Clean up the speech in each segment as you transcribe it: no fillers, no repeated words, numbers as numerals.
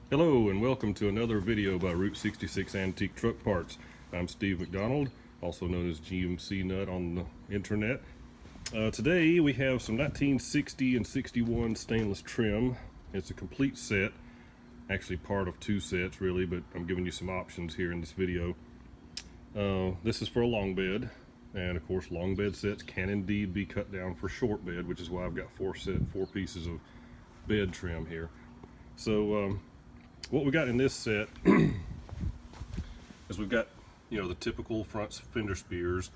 Hello and welcome to another video by Route 66 Antique Truck Parts. I'm Steve McDonald, also known as GMC Nut on the internet. Today we have some 1960 and 61 stainless trim. It's a complete set, actually part of two sets really, but I'm giving you some options here in this video. This is for a long bed, and of course long bed sets can indeed be cut down for short bed, which is why I've got four pieces of bed trim here. So what we got in this set is we've got, the typical front fender spears.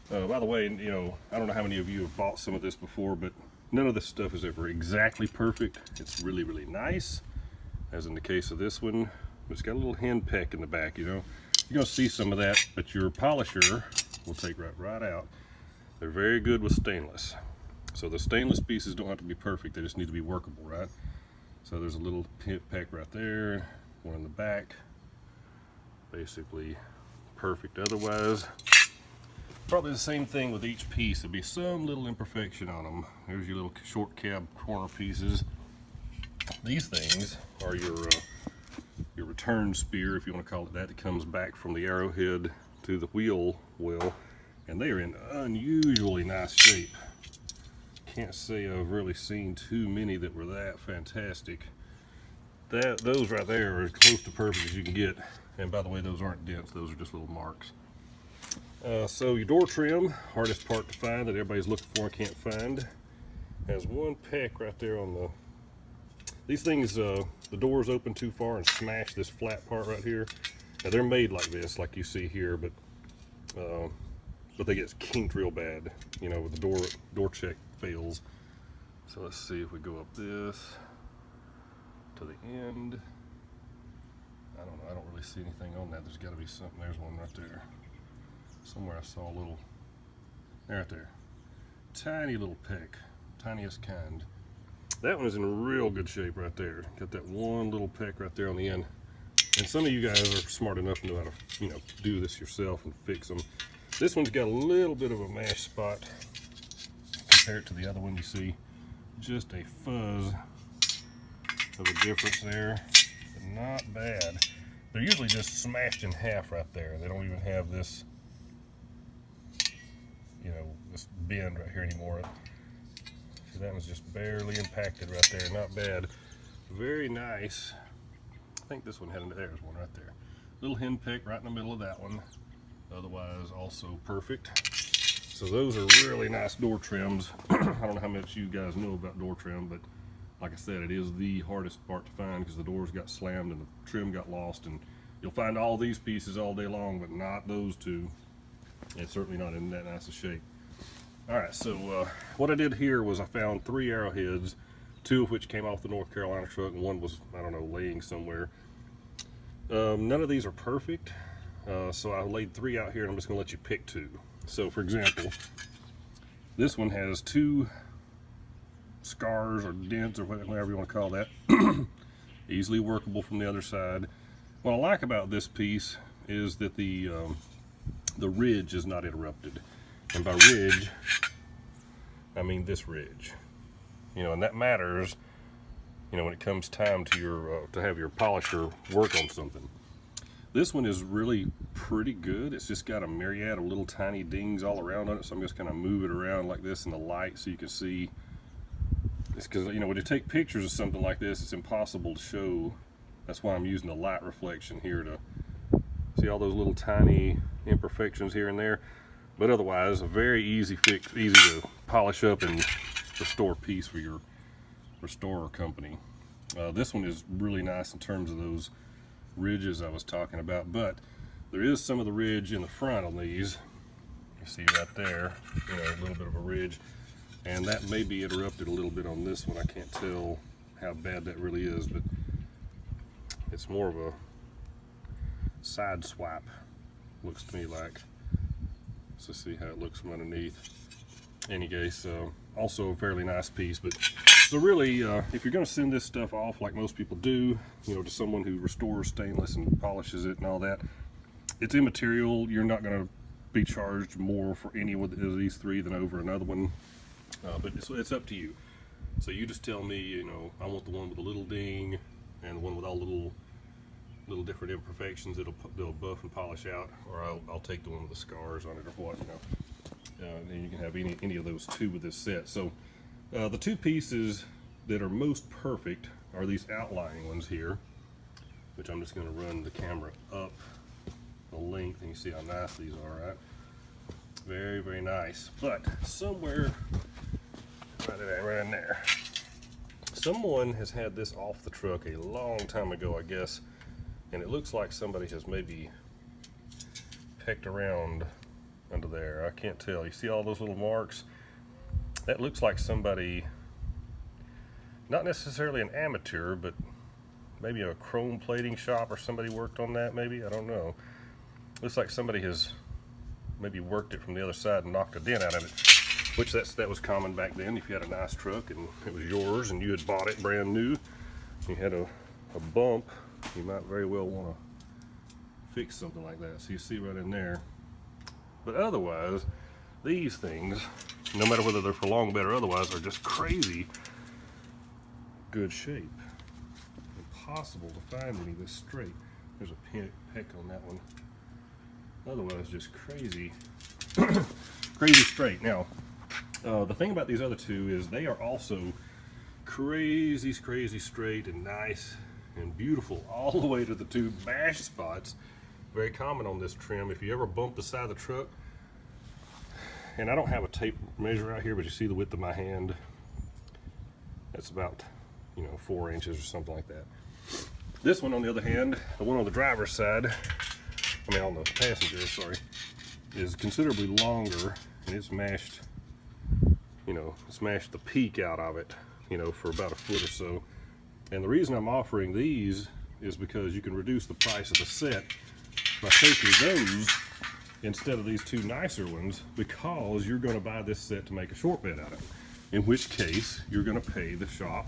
By the way, I don't know how many of you have bought some of this before, but none of this stuff is ever exactly perfect. It's really, really nice, as in the case of this one. It's got a little hen peck in the back, You're gonna see some of that, but your polisher will take right out. They're very good with stainless. So the stainless pieces don't have to be perfect, they just need to be workable, right? So there's a little peck right there, one in the back, basically perfect otherwise. Probably the same thing with each piece. There'll be some little imperfection on them. There's your little short cab corner pieces. These things are your return spear, if you want to call it that. It comes back from the arrowhead to the wheel well, and they are in unusually nice shape. Can't say I've really seen too many that were that fantastic. Those right there are as close to perfect as you can get. And by the way, those aren't dents, those are just little marks. So your door trim, hardest part to find that everybody's looking for and can't find, has one peck right there on the, these things, the doors open too far and smash this flat part right here. Now they're made like this, like you see here, but they get kinked real bad, with the door check fails. So let's see if we go up this to the end. I don't know, I don't really see anything on that. There's got to be something. There's one right there. Somewhere I saw a little, right there. Tiny little peck, tiniest kind. That one is in real good shape right there. Got that one little peck right there on the end. And some of you guys are smart enough to know how to, do this yourself and fix them. This one's got a little bit of a mash spot compared to the other one. You see just a fuzz of a difference there, but not bad. They're usually just smashed in half right there. They don't even have this, this bend right here anymore. See, that one's just barely impacted right there. Not bad. Very nice. I think this one there's one right there. Little hen peck right in the middle of that one. Otherwise also perfect. So those are really nice door trims. I don't know how much you guys know about door trim, but like I said, it is the hardest part to find because the doors got slammed and the trim got lost, and you'll find all these pieces all day long, but not those two. And certainly not in that nice a shape. Alright, so what I did here was I found 3 arrowheads, 2 of which came off the North Carolina truck, and one was, I don't know, laying somewhere. None of these are perfect. So I laid 3 out here, and I'm just going to let you pick 2. So for example, this one has 2 scars or dents or whatever you want to call that. Easily workable from the other side. What I like about this piece is that the ridge is not interrupted. And by ridge, I mean this ridge. And that matters, when it comes time to have your polisher work on something. This one is really pretty good. It's just got a myriad of little tiny dings all around on it, so I'm just going to move it around like this in the light so you can see. It's because, when you take pictures of something like this, it's impossible to show. That's why I'm using the light reflection here to see all those little tiny imperfections here and there. But otherwise, a very easy fix, easy to polish up and restore piece for your restorer company. This one is really nice in terms of those ridges I was talking about, but there is some of the ridge in the front on these. You see right there, a little bit of a ridge, and that may be interrupted a little bit on this one. I can't tell how bad that really is, but it's more of a side swipe, looks to me like. So see how it looks from underneath. Any case, also a fairly nice piece. But so really, if you're going to send this stuff off like most people do, to someone who restores stainless and polishes it and all that, it's immaterial. You're not going to be charged more for any of these 3 than over another one. But it's up to you. So you just tell me, I want the one with a little ding, and the one with all the little different imperfections, they'll buff and polish out, or I'll take the one with the scars on it or what, you know. And you can have any of those two with this set. So the two pieces that are most perfect are these outlining ones here, which I'm just going to run the camera up the length, and you see how nice these are, right? Very, very nice. But somewhere right in there, someone has had this off the truck a long time ago, I guess, and it looks like somebody has maybe pecked around under there. I can't tell. You see all those little marks? That looks like somebody, not necessarily an amateur, but maybe a chrome plating shop or somebody worked on that, maybe. I don't know. Looks like somebody has maybe worked it from the other side and knocked a dent out of it, which that was common back then. If you had a nice truck and it was yours and you had bought it brand new, you had a bump, you might very well want to fix something like that. So you see right in there. But otherwise, these things, no matter whether they're for long bed or otherwise, are just crazy good shape. Impossible to find any this straight. There's a peck on that one. Otherwise, just crazy, crazy straight. Now, the thing about these other two is they are also crazy straight and nice and beautiful all the way to the two bash spots. Very common on this trim. If you ever bump the side of the truck, and I don't have a tape measure out here, but you see the width of my hand, that's about, you know, 4 inches or something like that. This one, on the other hand, the one on the driver's side, I mean on the passenger, sorry, is considerably longer, and it's mashed, you know, smashed the peak out of it, you know, for about a foot or so. And the reason I'm offering these is because you can reduce the price of the set by taking those instead of these two nicer ones, because you're going to buy this set to make a short bed out of it, in which case you're going to pay the shop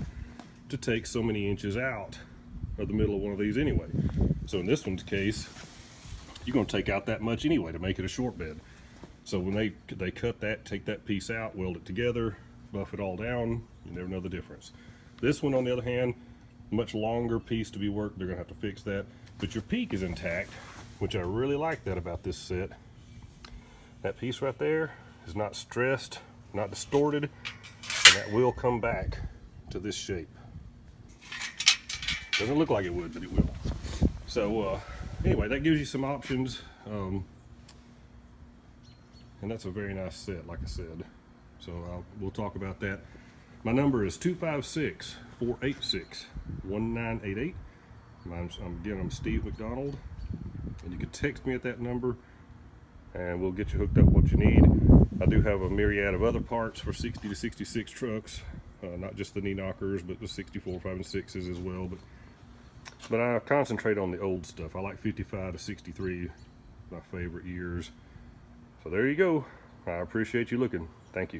to take so many inches out of the middle of one of these anyway. So in this one's case, you're going to take out that much anyway to make it a short bed. So when they cut that, take that piece out, weld it together, buff it all down, you never know the difference. This one, on the other hand, much longer piece to be worked. They're going to have to fix that, but your peak is intact, which I really like that about this set. That piece right there is not stressed, not distorted, and that will come back to this shape. Doesn't look like it would, but it will. So anyway, that gives you some options, and that's a very nice set, like I said. So we'll talk about that. My number is 256-486-1988. I'm Steve McDonald, and you can text me at that number, and we'll get you hooked up what you need. I do have a myriad of other parts for 60 to 66 trucks, not just the knee knockers, but the 64, 5, and 6s as well. But I concentrate on the old stuff. I like 55 to 63, my favorite years. So there you go. I appreciate you looking. Thank you.